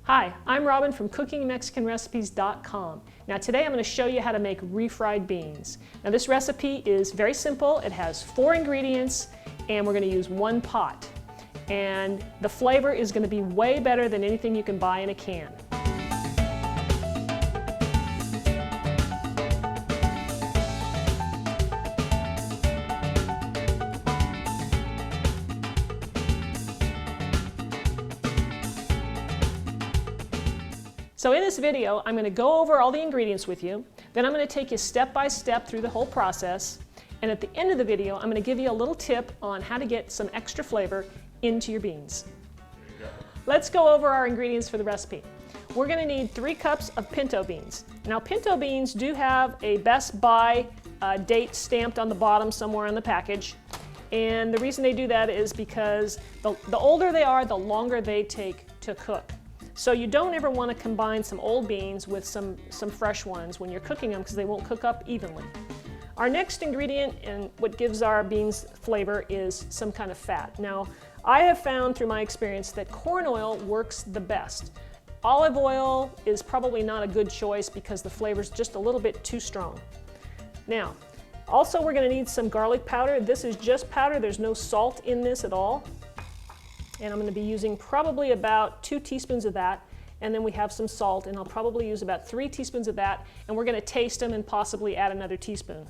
Hi, I'm Robin from CookingMexicanRecipes.com. Now today I'm going to show you how to make refried beans. Now this recipe is very simple. It has 4 ingredients and we're going to use 1 pot. And the flavor is going to be way better than anything you can buy in a can. So in this video, I'm going to go over all the ingredients with you, then I'm going to take you step by step through the whole process, and at the end of the video, I'm going to give you a little tip on how to get some extra flavor into your beans. Let's go over our ingredients for the recipe. We're going to need 3 cups of pinto beans. Now pinto beans do have a Best By date stamped on the bottom somewhere on the package, and the reason they do that is because the older they are, the longer they take to cook. So you don't ever want to combine some old beans with some fresh ones when you're cooking them because they won't cook up evenly. Our next ingredient and what gives our beans flavor is some kind of fat. Now I have found through my experience that corn oil works the best. Olive oil is probably not a good choice because the flavor is just a little bit too strong. Now also we're going to need some garlic powder. This is just powder, there's no salt in this at all. And I'm going to be using probably about 2 teaspoons of that, and then we have some salt, and I'll probably use about 3 teaspoons of that, and we're going to taste them and possibly add another teaspoon.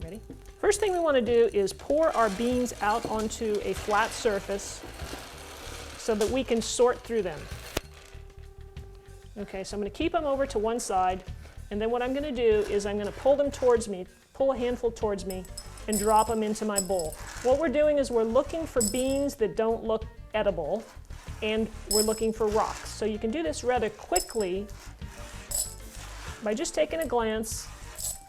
Ready? First thing we want to do is pour our beans out onto a flat surface so that we can sort through them. Okay, so I'm going to keep them over to one side, and then what I'm going to do is I'm going to pull them towards me, pull a handful towards me, and drop them into my bowl. What we're doing is we're looking for beans that don't look edible, and we're looking for rocks. So you can do this rather quickly by just taking a glance.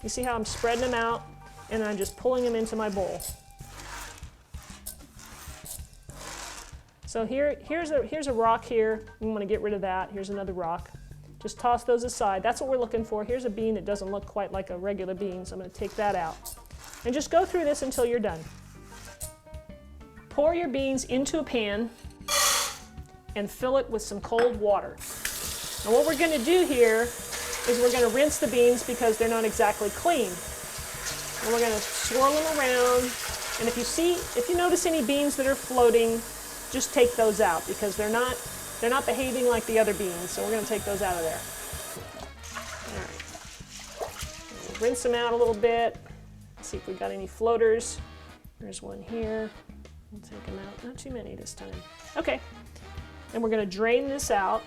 You see how I'm spreading them out, and I'm just pulling them into my bowl. So here's a rock here. We want to get rid of that. Here's another rock. Just toss those aside. That's what we're looking for. Here's a bean that doesn't look quite like a regular bean, so I'm going to take that out. And just go through this until you're done. Pour your beans into a pan and fill it with some cold water. Now what we're going to do here is we're going to rinse the beans because they're not exactly clean. And we're going to swirl them around, and if you notice any beans that are floating, just take those out because they're not behaving like the other beans, so we're going to take those out of there. All right. Rinse them out a little bit. See if we got any floaters. There's one here. We'll take them out. Not too many this time. Okay. And we're going to drain this out.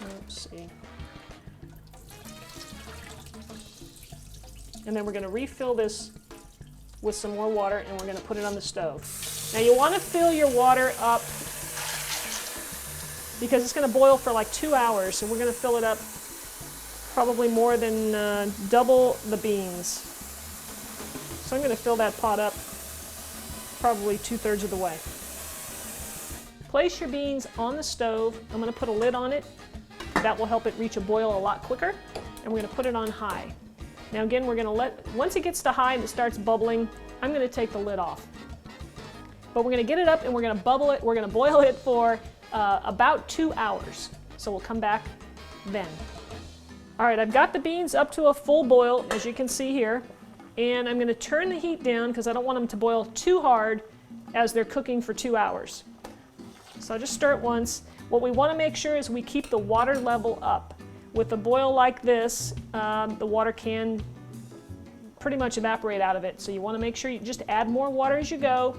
Let's see. And then we're going to refill this with some more water, and we're going to put it on the stove. Now you want to fill your water up because it's going to boil for like 2 hours, so we're going to fill it up probably more than double the beans. So I'm going to fill that pot up probably 2/3 of the way. Place your beans on the stove. I'm going to put a lid on it. That will help it reach a boil a lot quicker. And we're going to put it on high. Now again, we're going to once it gets to high and it starts bubbling, I'm going to take the lid off. But we're going to get it up and we're going to we're going to boil it for about 2 hours. So we'll come back then. All right, I've got the beans up to a full boil, as you can see here, and I'm going to turn the heat down because I don't want them to boil too hard as they're cooking for 2 hours. So I'll just stir it once. What we want to make sure is we keep the water level up. With a boil like this, the water can pretty much evaporate out of it, so you want to make sure you just add more water as you go.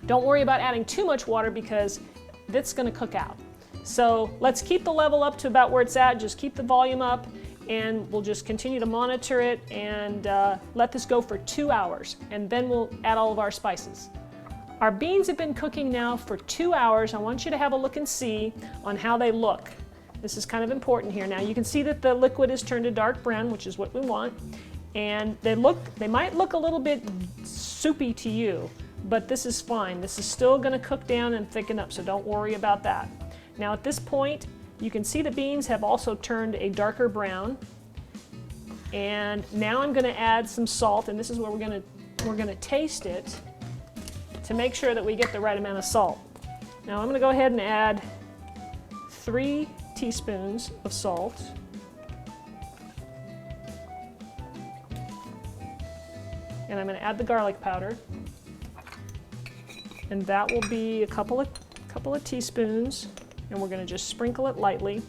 Don't worry about adding too much water because that's going to cook out. So let's keep the level up to about where it's at, just keep the volume up, and we'll just continue to monitor it and let this go for 2 hours, and then we'll add all of our spices. Our beans have been cooking now for 2 hours. I want you to have a look and see on how they look. This is kind of important here. Now you can see that the liquid is turned to dark brown, which is what we want, and they might look a little bit soupy to you, but this is fine. This is still going to cook down and thicken up, so don't worry about that. Now at this point, you can see the beans have also turned a darker brown. And now I'm going to add some salt, and this is where we're going to taste it to make sure that we get the right amount of salt. Now I'm going to go ahead and add 3 teaspoons of salt. And I'm going to add the garlic powder. And that will be a couple of teaspoons. And we're going to just sprinkle it lightly.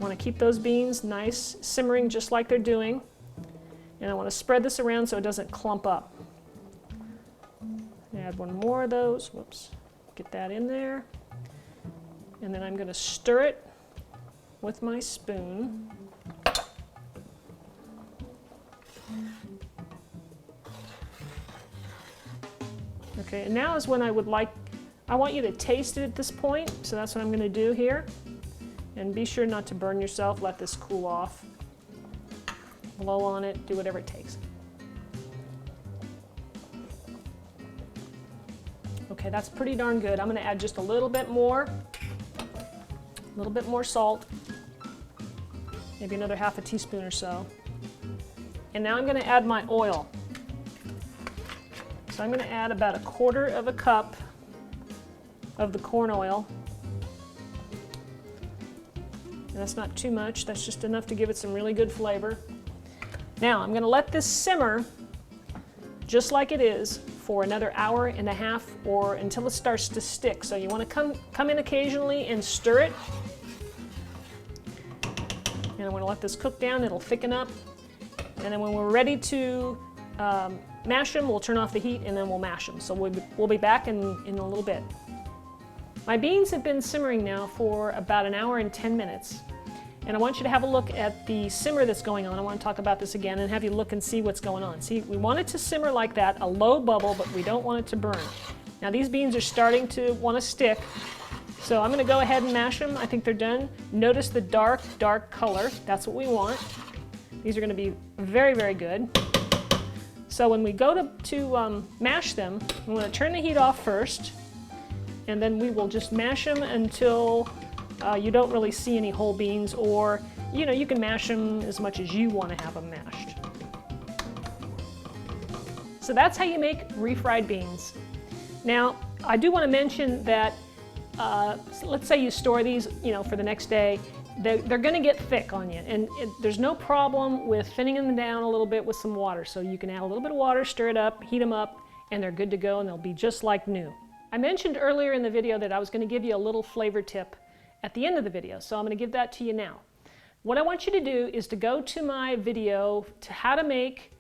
Want to keep those beans nice, simmering just like they're doing. And I want to spread this around so it doesn't clump up. Add 1 more of those. Whoops. Get that in there. And then I'm going to stir it with my spoon. Okay, and now is when I want you to taste it at this point, so that's what I'm going to do here. And be sure not to burn yourself, let this cool off. Blow on it, do whatever it takes. Okay, that's pretty darn good. I'm going to add just a little bit more salt, maybe another half a teaspoon or so. And now I'm going to add my oil. So I'm going to add about 1/4 cup of the corn oil. And that's not too much, that's just enough to give it some really good flavor. Now I'm going to let this simmer just like it is for another 1.5 hours or until it starts to stick. So you want to come in occasionally and stir it. And I'm going to let this cook down, it'll thicken up. And then when we're ready to mash them, we'll turn off the heat and then we'll mash them. So we'll be back in a little bit. My beans have been simmering now for about 1 hour and 10 minutes. And I want you to have a look at the simmer that's going on. I want to talk about this again and have you look and see what's going on. See, we want it to simmer like that, a low bubble, but we don't want it to burn. Now these beans are starting to want to stick. So I'm going to go ahead and mash them. I think they're done. Notice the dark color. That's what we want. These are going to be very, very good. So when we go to mash them, I'm going to turn the heat off first. And then we will just mash them until you don't really see any whole beans, or you can mash them as much as you want to have them mashed. So that's how you make refried beans. Now I do want to mention that let's say you store these for the next day, they're going to get thick on you, and there's no problem with thinning them down a little bit with some water. So you can add a little bit of water, stir it up, heat them up, and they're good to go, and they'll be just like new. I mentioned earlier in the video that I was going to give you a little flavor tip at the end of the video, so I'm going to give that to you now. What I want you to do is to go to my video to how to make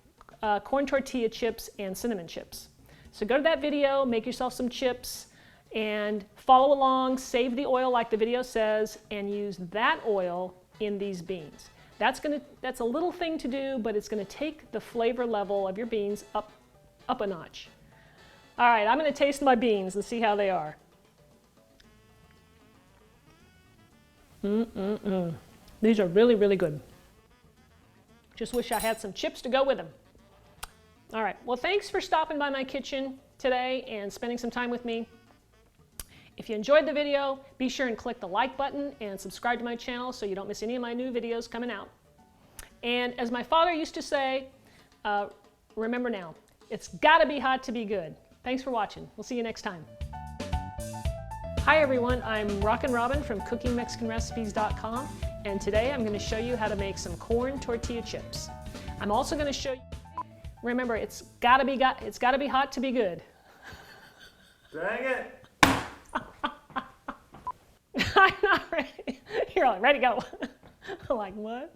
corn tortilla chips and cinnamon chips. So go to that video, make yourself some chips, and follow along, save the oil like the video says, and use that oil in these beans. That's a little thing to do, but it's going to take the flavor level of your beans up a notch. All right, I'm going to taste my beans and see how they are. These are really, really good. Just wish I had some chips to go with them. All right, well, thanks for stopping by my kitchen today and spending some time with me. If you enjoyed the video, be sure and click the like button and subscribe to my channel so you don't miss any of my new videos coming out. And as my father used to say, remember now, it's gotta be hot to be good. Thanks for watching. We'll see you next time. Hi everyone, I'm Rockin' Robin from CookingMexicanRecipes.com, and today I'm going to show you how to make some corn tortilla chips. I'm also going to show you, remember, it's gotta be hot to be good. Dang it! I'm not ready. You're all ready, go. I'm like, what?